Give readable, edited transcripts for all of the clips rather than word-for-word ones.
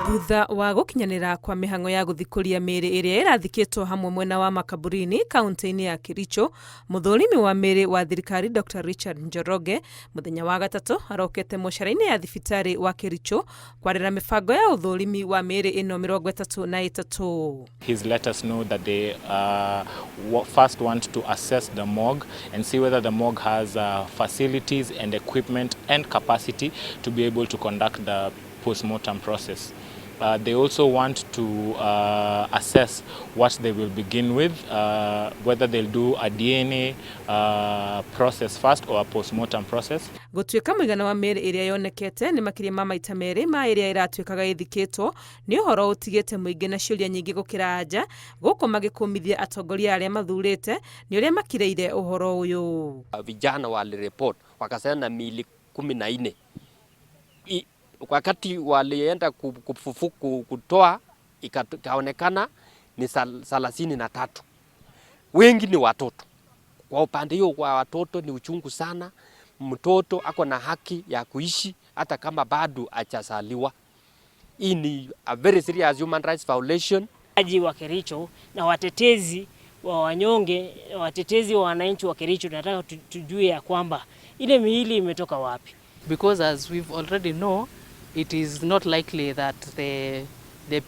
Thutha wa gukinyanira kwa mihango ya guthikuria miri iria irathikitwo hamwe mwena wa Makaburini kaunti-ini ya Kericho, muthurimi wa miri wa thirikari Dr. Richard Njoroge muthenya wa gatatu arokete mucaraini ya thibitari wa Kericho kwarira mibango ya uthurimi wa miri ino 33. He's let us know that they first want to assess the morgue and see whether the morgue has facilities and equipment and capacity to be able to conduct the post-mortem process. They also want to assess what they will begin with, whether they'll do a DNA process first or a post-mortem process. Gutuika muigana wa miri iria yonekete ni makiria ma maita meri ma iria iratuikaga ithikitwo ni uhoro utigite muingi na ciuria nyingi gukira anja guku magikumithia atongoria aria mathurite ni uria makireire uhoro uyu. Vijana walireport wakasema miili 14. Wakati walienda kutoa ikaonekana ni 33. Wengi ni watoto. Kwa upande hiyo kwa watoto ni uchungu sana. Mtoto ako na haki ya kuishi hata kama bado hajazaliwa. Hii ni a very serious human rights violation. Aji wa Kericho na watetezi wa wanyonge, watetezi wa wananchi wa Kericho, nataka tujue ya kwamba ile miili imetoka wapi. Because as we've already know, it is not likely that the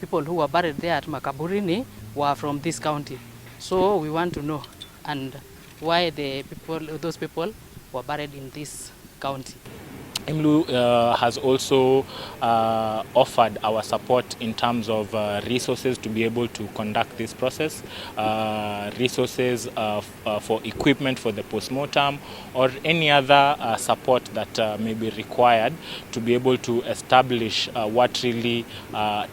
people who were buried there at Makaburini were from this county. So we want to know and why those people were buried in this county. IMLU has also offered our support in terms of resources to be able to conduct this process, resources for equipment for the postmortem or any other support that may be required to be able to establish what really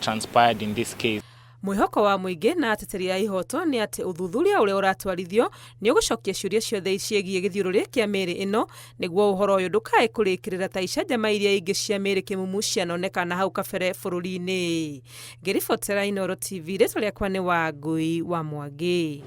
transpired in this case. Mwihoko wa muingi na ateteri ya ihoto ni ati uthuthuria uria uratwarithio ni ugucokia ciuria ciothe ciegie githiururi kia miri ino niguo uhoro uyu ndukae kurikirira ta icanjama iria ingi cia miri kimumu cianonekana hau kabere bururi-ini. Ngiribotera Inooro TV, ritwa riakwa ni Wangui wa Mwangi.